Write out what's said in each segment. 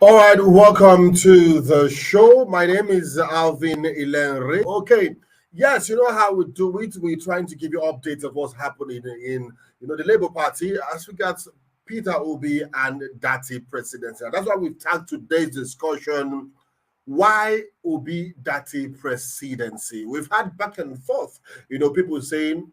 All right, welcome to the show. My name is Alvin Ilenre. Okay, yes, you know how we do it. We're trying to give you updates of what's happening in the Labour Party as regards Peter Obi and Dati presidency. And that's why we've tagged today's discussion. Why Obi Dati presidency? We've had back and forth, people saying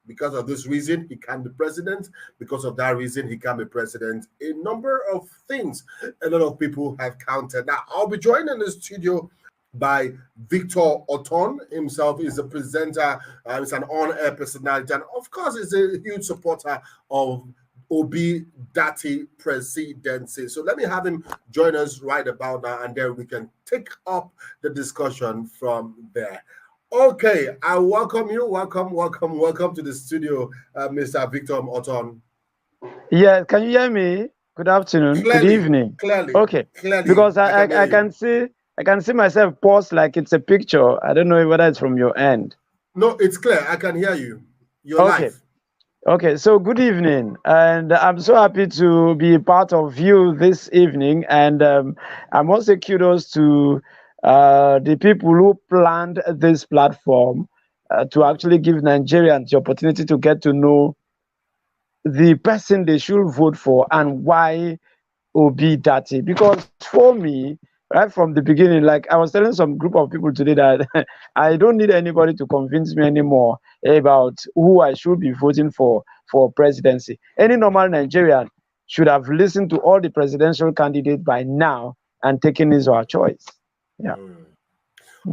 because of this reason, he can be president. Because of that reason, he can be president. A number of things a lot of people have counted. Now, I'll be joined in the studio by Victor Oton. Himself is a presenter, he's an on-air personality, and of course, he's a huge supporter of Obi Dati presidency. So let me have him join us right about now, and then we can take up the discussion from there. Okay, I welcome you. Welcome to the studio, Mr. Victor Oton. Yeah, can you hear me? Good afternoon. Clearly, Good evening. Clearly. Okay. Because I can see myself pause like it's a picture. I don't know whether it's from your end. No, it's clear. I can hear you. You're live. Okay, so good evening, and I'm so happy to be part of you this evening, and I'm also kudos to the people who planned this platform to actually give Nigerians the opportunity to get to know the person they should vote for and why Obi Dati. Because for me, right from the beginning, like I was telling some group of people today that I don't need anybody to convince me anymore about who I should be voting for presidency. Any normal Nigerian should have listened to all the presidential candidates by now and taken his or her choice. Yeah.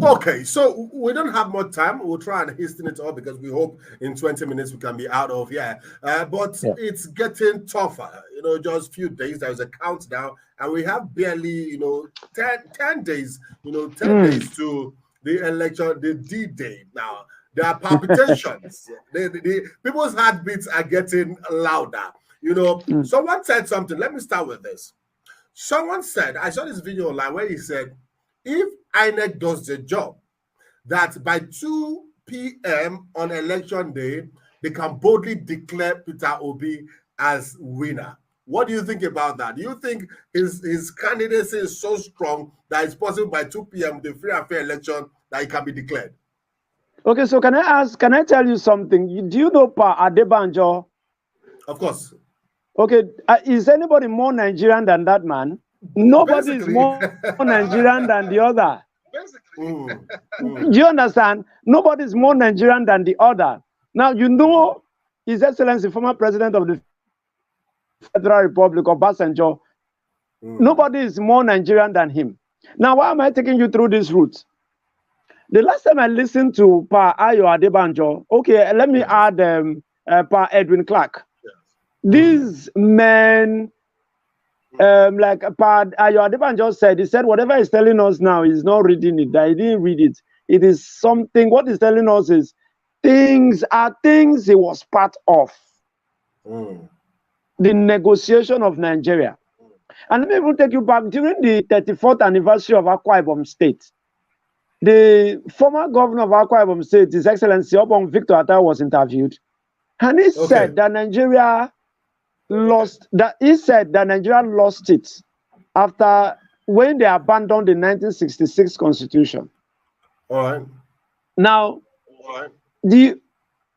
Okay, so we don't have much time. We'll try and hasten it up because we hope in 20 minutes we can be out of here. But it's getting tougher. Just a few days. There's a countdown, and we have barely, 10 days, 10 days to the election, the D-Day. Now, there are palpitations. the people's heartbeats are getting louder. Someone said something. Let me start with this. Someone said, I saw this video online where he said, if INEC does the job, that by 2 p.m. on election day, they can boldly declare Peter Obi as winner. What do you think about that? Do you think his candidacy is so strong that it's possible by 2 p.m. the free and fair election that it can be declared? Okay, so can I tell you something? Do you know Pa Adebanjo? Of course. Okay, is anybody more Nigerian than that man? Nobody is more Nigerian than the other. Do you understand? Nobody is more Nigerian than the other. Now, His Excellency, former President of the Federal Republic of Obasanjo, nobody is more Nigerian than him. Now, why am I taking you through this route? The last time I listened to Pa Ayo Adebanjo, okay, let me add Pa Edwin Clark. These men, like Pa Ayo Adebanjo said, he said, whatever he's telling us now, he's not reading it. That he didn't read it. It is something, what he's telling us is things he was part of. The negotiation of Nigeria. And let me even take you back during the 34th anniversary of Akwa Ibom State. The former governor of Akwa Ibom State, His Excellency Obong Victor Atta, was interviewed. And he said that Nigeria lost it after when they abandoned the 1966 constitution. All right. Now, the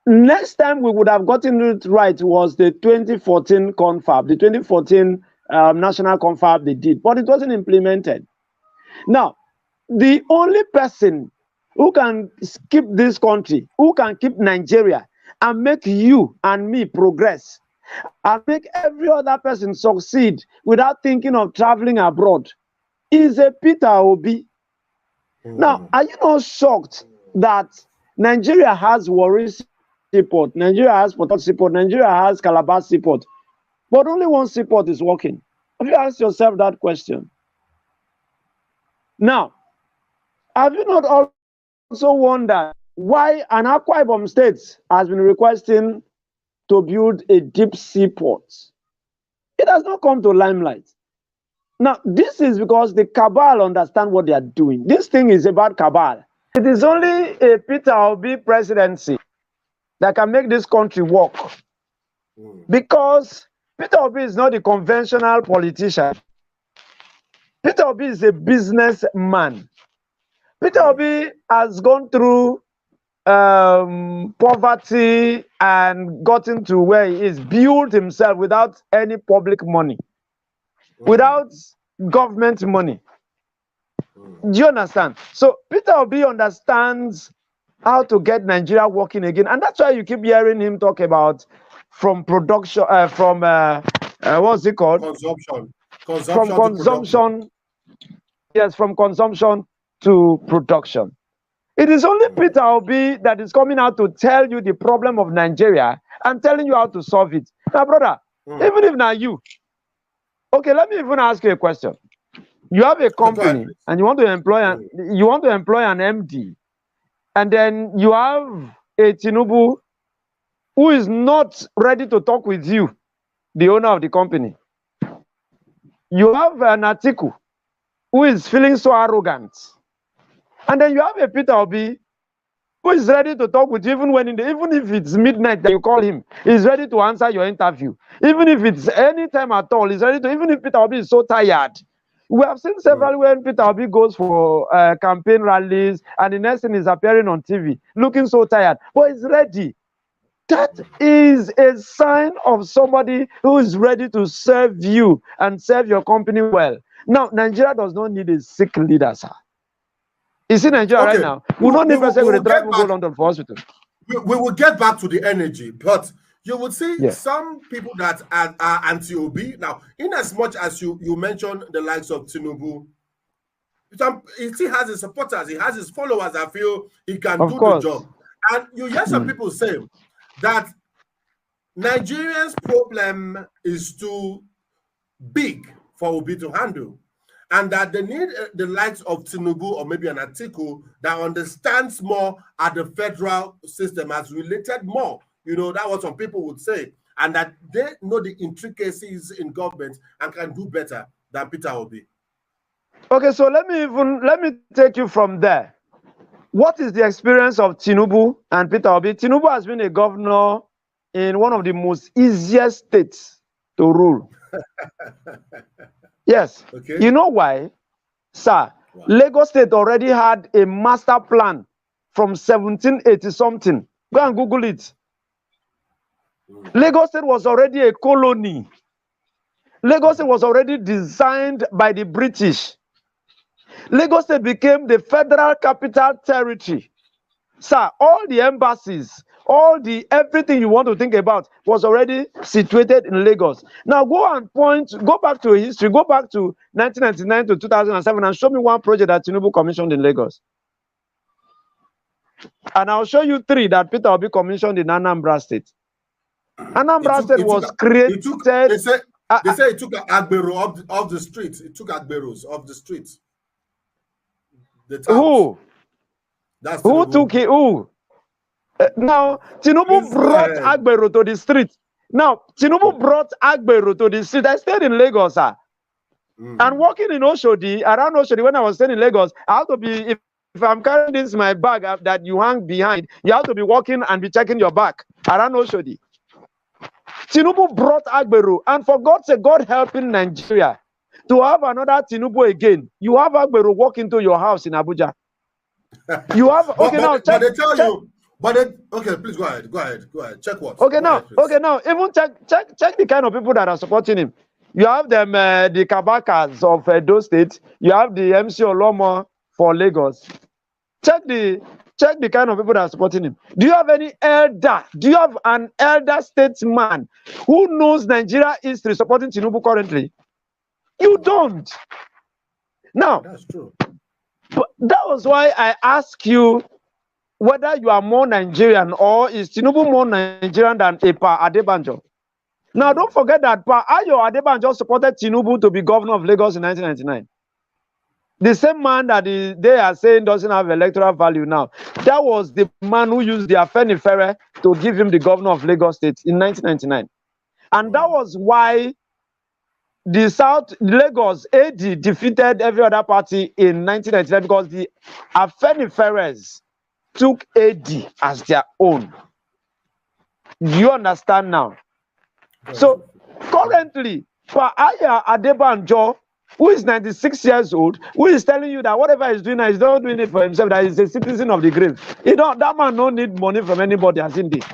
next time we would have gotten it right was the 2014 confab, the 2014 national confab they did, but it wasn't implemented. Now, the only person who can keep this country, who can keep Nigeria and make you and me progress, and make every other person succeed without thinking of traveling abroad, is a Peter Obi. Now, are you not shocked that Nigeria has Warri seaport, Nigeria has Port Harcourt seaport, Nigeria has Calabar seaport, but only one seaport is working? Have you asked yourself that question? Now, have you not also wondered why an Akwa Ibom state has been requesting to build a deep sea port? It has not come to limelight. Now, this is because the cabal understand what they are doing. This thing is about cabal. It is only a Peter Obi presidency that can make this country work. Because Peter Obi is not a conventional politician. Peter Obi is a businessman. Peter Obi has gone through poverty and gotten to where he is, built himself without any public money, without government money. Do you understand? So Peter Obi understands how to get Nigeria working again, and that's why you keep hearing him talk about from production, what's it called? Consumption. From consumption. Yes, from consumption to production. It is only Peter Obi that is coming out to tell you the problem of Nigeria and telling you how to solve it. Now, brother, even if now you, okay, let me even ask you a question. You have a company and you want to employ an MD, and then you have a Tinubu who is not ready to talk with you, the owner of the company. You have an Atiku who is feeling so arrogant, and then you have a Peter Obi who is ready to talk with you even if it's midnight that you call him. He's ready to answer your interview. Even if it's any time at all, he's ready to. Even if Peter Obi is so tired. We have seen several when Peter Obi goes for campaign rallies and the next thing is appearing on TV, looking so tired, but he's ready. That is a sign of somebody who is ready to serve you and serve your company well. Now, Nigeria does not need a sick leader, sir. You see Nigeria right now? We don't need person to drive to go London for hospital. We will get back to the energy, but you would see some people that are anti-Obi. Now, in as much as you mentioned the likes of Tinubu, he still has his supporters, he has his followers that feel he can do the job. And you hear some people say that Nigerians' problem is too big for Obi to handle, and that they need the likes of Tinubu or maybe an Atiku that understands more at the federal system, has related more. You know, that's what some people would say, and that they know the intricacies in government and can do better than Peter Obi. Okay, so let me take you from there. What is the experience of Tinubu and Peter Obi? Tinubu has been a governor in one of the most easiest states to rule. Yes. Okay. You know why, sir? Wow. Lagos State already had a master plan from 1780 something. Go and Google it. Lagos State was already a colony. Lagos State was already designed by the British. Lagos State became the federal capital territory. Sir, all the embassies, everything you want to think about was already situated in Lagos. Now go back to history, go back to 1999 to 2007 and show me one project that Tinubu commissioned in Lagos. And I'll show you 3 that Peter Obi commissioned in Anambra State. Anambra State was created. They say it took Agbero off the streets. It took Agberos off the streets. Who? That's who took it? Who? Now Tinubu brought Agbero to the street. Now Tinubu brought Agbero to the street. I stayed in Lagos, sir. And walking in Oshodi, around Oshodi, when I was staying in Lagos, I have to be, if I'm carrying this my bag that you hang behind, you have to be walking and be checking your back around Oshodi. Tinubu brought Agbero, and for God's sake, God helping Nigeria to have another Tinubu again. You have Agbero walk into your house in Abuja. You have but they tell you. Okay, please go ahead. Check what? Okay, now, even check the kind of people that are supporting him. You have them, the Kabakas of Edo State. You have the MC Olomo for Lagos. Check the kind of people that are supporting him. Do you have any elder? Do you have an elder statesman who knows Nigeria history supporting Tinubu currently? You don't. Now, that's true. But that was why I ask you whether you are more Nigerian or is Tinubu more Nigerian than Pa Adebanjo. Now, don't forget that Pa Ayo Adebanjo supported Tinubu to be governor of Lagos in 1999. The same man that they are saying doesn't have electoral value now. That was the man who used the Afenifere to give him the governor of Lagos State in 1999. And that was why the South Lagos AD defeated every other party in 1999, because the Afeniferes took AD as their own. Do you understand now? So currently, Pa Aya Adebanjo who is 96 years old, who is telling you that whatever he's doing, he's not doing it for himself, that he's a citizen of the grave. That man don't need money from anybody, as in this.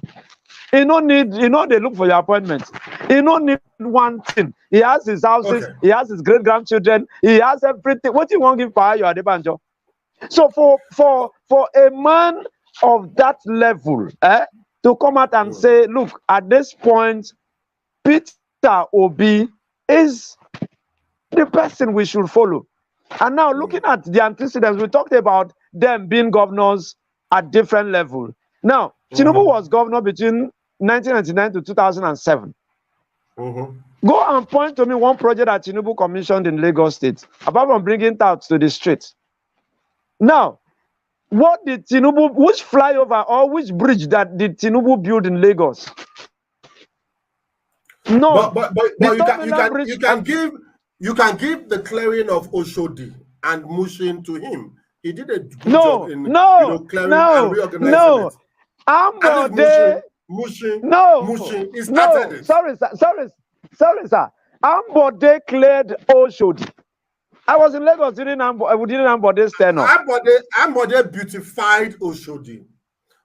He don't need, they look for your appointments. He don't need one thing. He has his houses, he has his great-grandchildren, he has everything. What you want to give power, you are the banjo. So for a man of that level, to come out and say, look, at this point, Peter Obi is the person we should follow. And now looking at the antecedents, we talked about them being governors at different levels. Now, Tinubu was governor between 1999 to 2007. Go and point to me one project that Tinubu commissioned in Lagos State, apart from bringing touts to the streets. Now, what did Tinubu, which flyover or which bridge that did Tinubu build in Lagos? No, but you can give the clearing of Oshodi and Mushin to him. He did a good job in clearing and reorganizing it. Mushin is it. Sorry, sir. Ambode cleared Oshodi. I was in Lagos during Ambode's tenure. Ambode beautified Oshodi.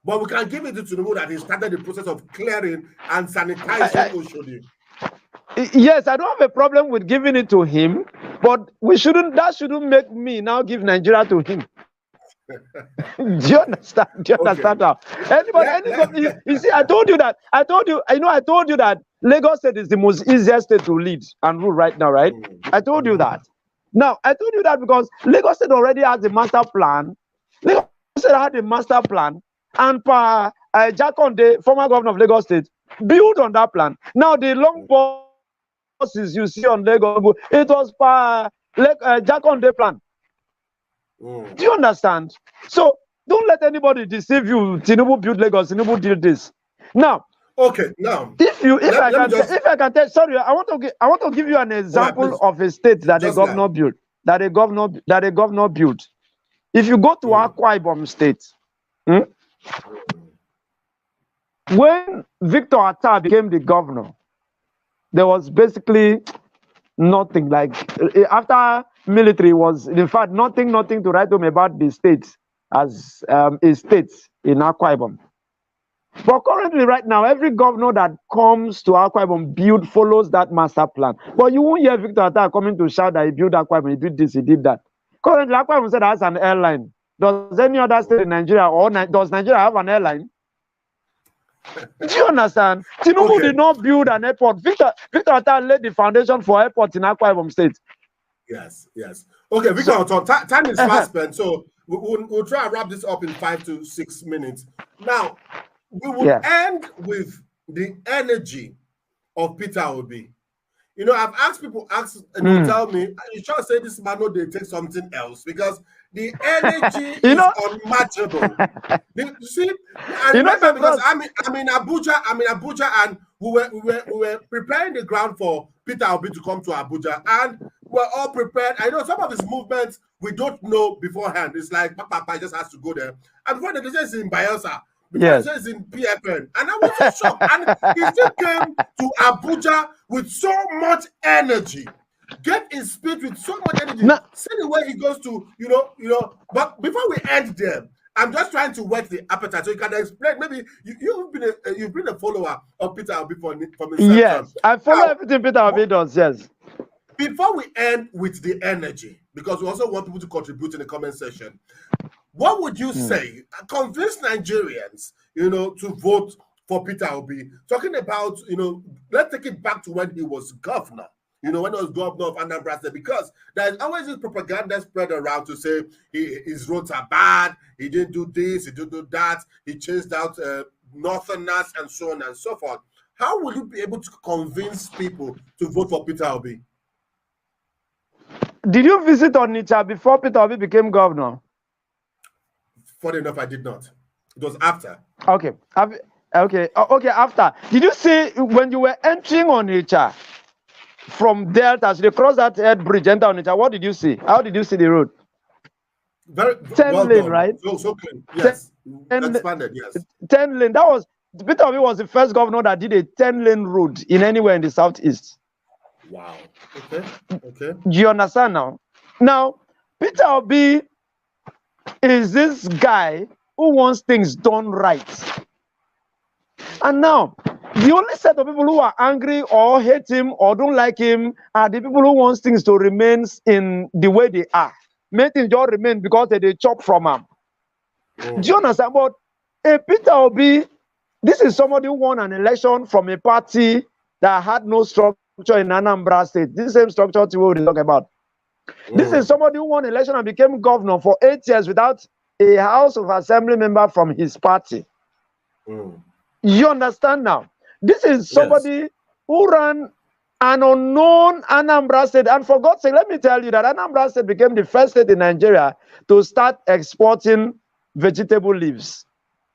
But we can give it to Tinubu that he started the process of clearing and sanitizing Oshodi. Yes, I don't have a problem with giving it to him, but that shouldn't make me now give Nigeria to him. Do you understand? Now? Anybody, you see, I told you that Lagos State is the most easiest state to lead and rule right now, right? I told you that. Now, I told you that because Lagos State already has a master plan. Lagos State had a master plan, and Jakonde, former governor of Lagos State, built on that plan. Now, the long buses you see on Lagos, it was Jakonde plan. Do you understand? So don't let anybody deceive you. Tinubu built Lagos. Tinubu did this. Now, if I can tell, sorry, I want to give you an example of a state that a governor built. That a governor built. If you go to Akwa Ibom State, when Victor Atta became the governor, there was basically nothing. Like after military was, in fact, nothing to write home about the states as a state in Akwa Ibom. But currently, right now, every governor that comes to Akwa Ibom follows that master plan. But you won't hear Victor Atta coming to shout that he built Akwa Ibom, he did this, he did that. Currently, Akwa Ibom said has an airline. Does any other state in Nigeria does Nigeria have an airline? Do you understand? Tinubu did not build an airport. Victor Atta laid the foundation for airports in Akwa Ibom State. Yes. Okay, Victor, time is fast spent, so we'll try and wrap this up in 5 to 6 minutes. Now, we will end with the energy of Peter Obi. I've asked people, and they tell me, you should say this man, no, they take something else because the energy is unmatchable. You see, I remember because I'm in Abuja, and we were preparing the ground for Peter Obi to come to Abuja, and we're all prepared. I know some of his movements we don't know beforehand. It's like Papa just has to go there, and when the decision is in Bayelsa, because it's in PFN, and I was so shocked. And he still came to Abuja with so much energy. Get his speech with so much energy. See the way he goes to, But before we end there, I'm just trying to whet the appetite so you can explain. Maybe you've been a follower of Peter Obi from his Yes, I follow everything Peter Obi does. Yes. Before we end with the energy, because we also want people to contribute in the comment section, what would you say? Convince Nigerians, to vote for Peter Obi. Talking about, let's take it back to when he was governor. When he was governor of Anambra State, because there's always this propaganda spread around to say his roads are bad, he didn't do this, he didn't do that, he chased out Northerners and so on and so forth. How will you be able to convince people to vote for Peter Obi? Did you visit Onitsha before Peter Obi became governor? Funny enough, I did not. It was after. Okay, after. Did you see when you were entering Onitsha from Delta, as you cross that head bridge, enter Onitsha, what did you see? How did you see the road? Very 10 well lane, done. right? So clean. Yes. Expanded, yes. 10 lane. That was Peter Obi was the first governor that did a 10-lane road in anywhere in the southeast. Wow. Okay. Okay. Do you understand now? Now, Peter Obi is this guy who wants things done right. And now, the only set of people who are angry or hate him or don't like him are the people who want things to remain in the way they are. Make things just remain because they chop from him. Do you understand? But Peter Obi, this is somebody who won an election from a party that had no structure in Anambra State. This same structure we will talk about. This is somebody who won election and became governor for 8 years without a House of Assembly member from his party. You understand now? This is somebody who ran an unknown Anambra State. And for God's sake, let me tell you that Anambra State became the first state in Nigeria to start exporting vegetable leaves.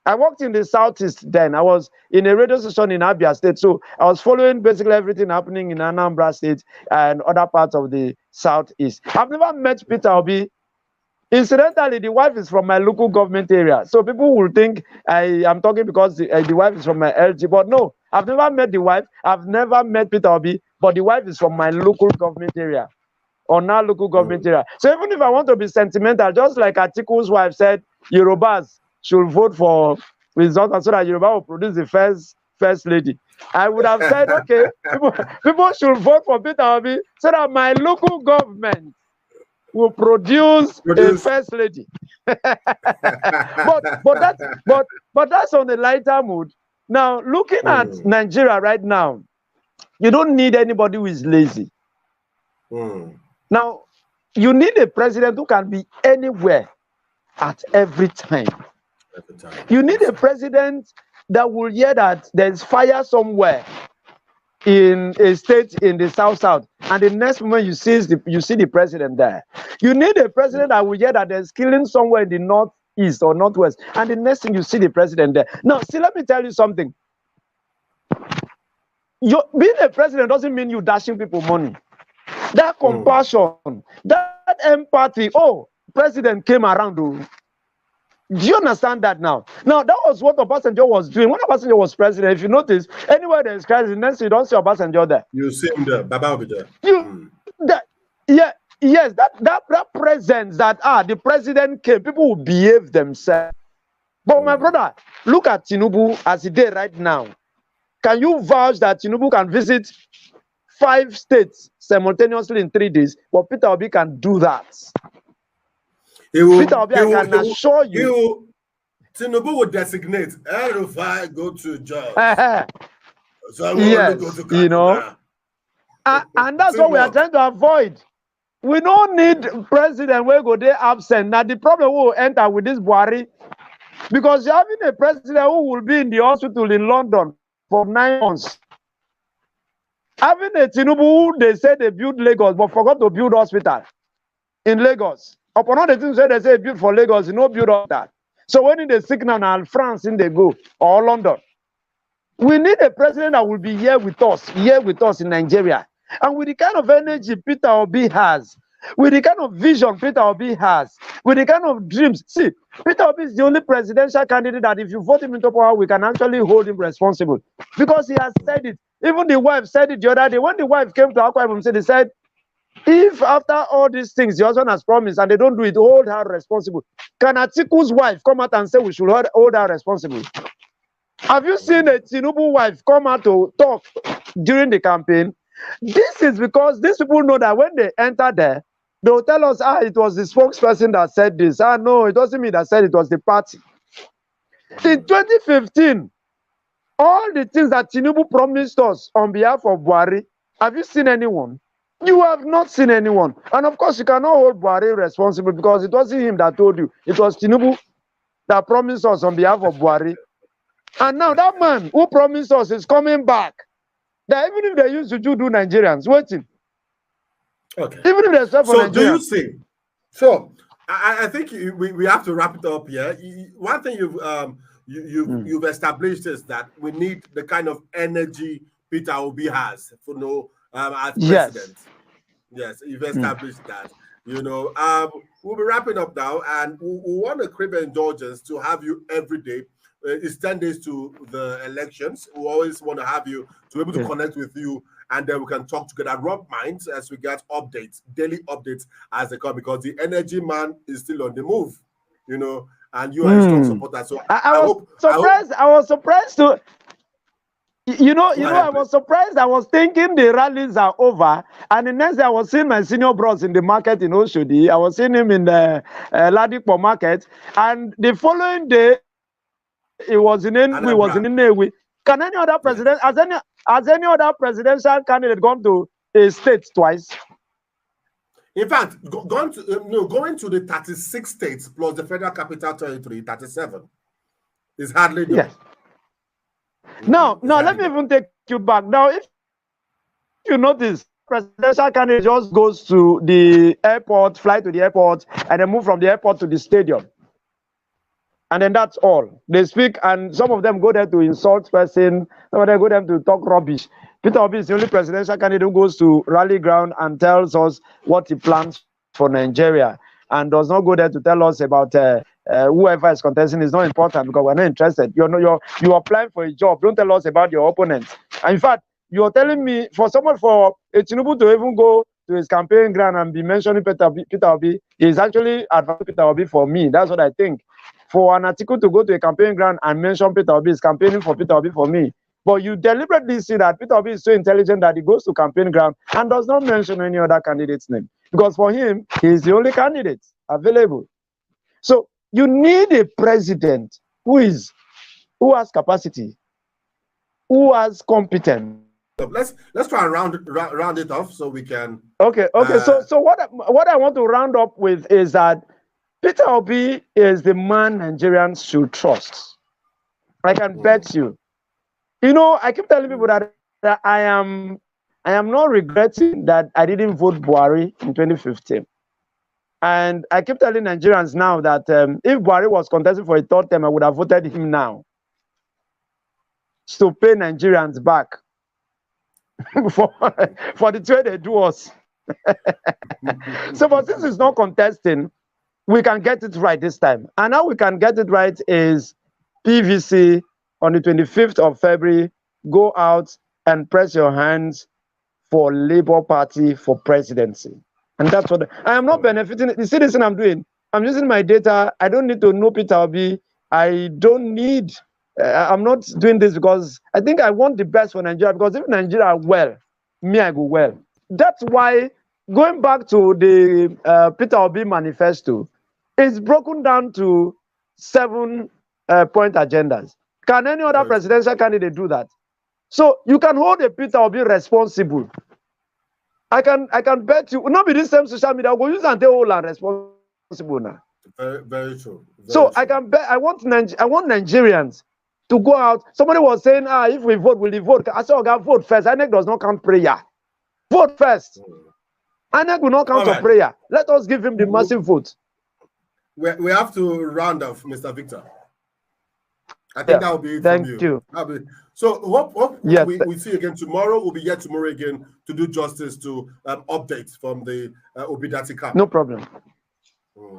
I worked in the southeast then. I was in a radio station in Abia State. So I was following basically everything happening in Anambra State and other parts of the southeast. I've never met Peter Obi. Incidentally, the wife is from my local government area. So people will think I am talking because the wife is from my LG. But no, I've never met the wife. I've never met Peter Obi. But the wife is from my local government area. Or now local government area. So even if I want to be sentimental, just like Atiku's wife said, Yorubas should vote for his daughter so that Yoruba will produce the first lady. I would have said, okay, people should vote for Peter Obi so that my local government will produce a first lady. but that's on a lighter mood. Now, looking at Nigeria right now, you don't need anybody who is lazy. Now, you need a president who can be anywhere at every time. You need a president that will hear that there's fire somewhere in a state in the south, and the next moment you see the president there. You need a president that will hear that there's killing somewhere in the northeast or northwest, and the next thing you see the president there. Now, see, let me tell you something. Being a president doesn't mean you dashing people money. That compassion, that empathy. Oh, president came around. Do you understand that now? Now, that was what Obasanjo was doing. When Obasanjo was president, if you notice, anywhere there is crisis, next you don't see Obasanjo there. You see him there, Baba will be there. Yes, that presence that the president came, people will behave themselves. But my brother, look at Tinubu as he did right now. Can you vouch that Tinubu can visit 5 states simultaneously in 3 days? But Peter Obi can do that. Peter Obi, I can assure you. Tinubu will designate Erufai go to Jos. So yes, go to you know. And that's what we are trying to avoid. We don't need president where go there absent. Now the problem will enter with this Buhari, because you're having a president who will be in the hospital in London for 9 months. Having a Tinubu who they say they built Lagos but forgot to build hospital in Lagos. Upon all the things they say build for Lagos, you know, build all that. So when in the signal now France in they go or London, we need a president that will be here with us in Nigeria. And with the kind of energy Peter Obi has, with the kind of vision Peter Obi has, with the kind of dreams. See, Peter Obi is the only presidential candidate that if you vote him into power, we can actually hold him responsible. Because he has said it. Even the wife said it the other day. When the wife came to Akwa Ibom, they said, if after all these things the husband has promised and they don't do it, hold her responsible. Can Atiku's wife come out and say we should hold her responsible? Have you seen a Tinubu wife come out to talk during the campaign? This is because these people know that when they enter there, they will tell us, it was the spokesperson that said this. No, it wasn't me that said it, was the party. In 2015, all the things that Tinubu promised us on behalf of Buhari, have you seen anyone? You have not seen anyone. And of course, you cannot hold Buhari responsible because it wasn't him that told you. It was Tinubu that promised us on behalf of Buhari. And now that man who promised us is coming back. That even if they used to do Nigerians, waiting. Okay. Even if they serve for Nigerians. Do you see? So I think we have to wrap it up here. One thing you've established is that we need the kind of energy Peter Obi has for as president. Yes, you've established that. We'll be wrapping up now, and we want to crave indulgence to have you every day. It's 10 days to the elections. We always want to have you to be able to connect with you and then we can talk together, rub minds as we get updates, daily updates as they come, because the energy man is still on the move, you know, and you are a strong supporter. So I was surprised to. I was surprised. I was thinking the rallies are over, and the next day I was seeing my senior bros in the market in Oshodi. I was seeing him in the Ladipo market, and the following day he was in Nnewi. Can any other president, has any other presidential candidate gone to a state twice? In fact, going to the 36 states plus the federal capital territory, 37, is hardly done. Yes. Now, let me even take you back. Now, if you notice, presidential candidate just goes to the airport, fly to the airport, and then move from the airport to the stadium. And then that's all. They speak, and some of them go there to insult person, some of them go there to talk rubbish. Peter Obi is the only presidential candidate who goes to rally ground and tells us what he plans for Nigeria, and does not go there to tell us about whoever is contesting. Is not important because we're not interested. You're applying for a job. Don't tell us about your opponents. And in fact, you're telling me for Tinubu to even go to his campaign ground and be mentioning Peter Obi is actually advancing Peter Obi for me. That's what I think. For an article to go to a campaign ground and mention Peter Obi is campaigning for Peter Obi for me. But you deliberately see that Peter Obi is so intelligent that he goes to campaign ground and does not mention any other candidate's name. Because for him, he is the only candidate available. So you need a president who has capacity, who has competence. Let's try and round it off so we can. Okay. So what I want to round up with is that Peter Obi is the man Nigerians should trust. I can bet you. I keep telling people that I am not regretting that I didn't vote Buhari in 2015. And I keep telling Nigerians now that if Buhari was contesting for a third term, I would have voted him now to pay Nigerians back for the trade they do us. So, but since it's not contesting, we can get it right this time. And how we can get it right is PVC on the 25th of February, go out and press your hands for Labour Party for presidency. And that's what I am not benefiting. You see this thing I'm doing? I'm using my data. I don't need to know Peter Obi. I don't need, I'm not doing this because I think I want the best for Nigeria, because if Nigeria are well, me, I go well. That's why going back to the Peter Obi manifesto, it's broken down to 7 point agendas. Can any other presidential candidate do that? So you can hold a Peter Obi responsible. I can bet you, not be this same social media, I'll go use and hold and responsible now. Very true. I can bet, I want Nigerians to go out. Somebody was saying, if we vote, will you vote? I said, okay, vote first. INEC does not count prayer. Vote first. INEC will not count for prayer. Let us give him the massive vote. We have to round off, Mr. Victor. I think that will be it from you. Thank you. So hope we see you again tomorrow. We'll be here tomorrow again to do justice to updates from the Obidati camp. No problem.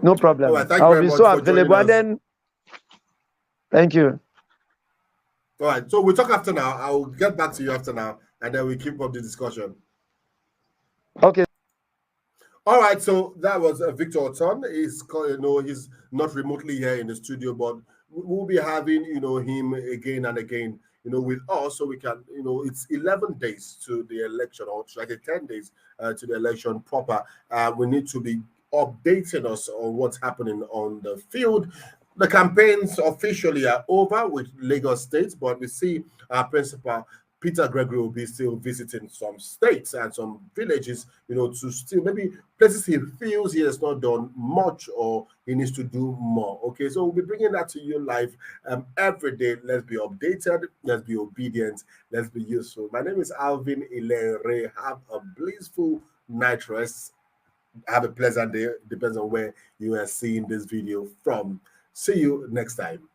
No problem. Right, I'll be so available. And then, thank you. All right. So we'll talk after now. I'll get back to you after now, and then we keep up the discussion. Okay. All right. So that was Victor Oton. He's not remotely here in the studio, but we'll be having him again and again with us, so we can it's 11 days to the election, or like 10 days to the election proper. We need to be updating us on what's happening on the field. The campaigns officially are over with Lagos State, but we see our principal Peter Gregory will be still visiting some states and some villages, to still maybe places he feels he has not done much or he needs to do more. Okay, so we'll be bringing that to you live every day. Let's be updated. Let's be obedient. Let's be useful. My name is Alvin Ilenre. Have a blissful night rest. Have a pleasant day. Depends on where you are seeing this video from. See you next time.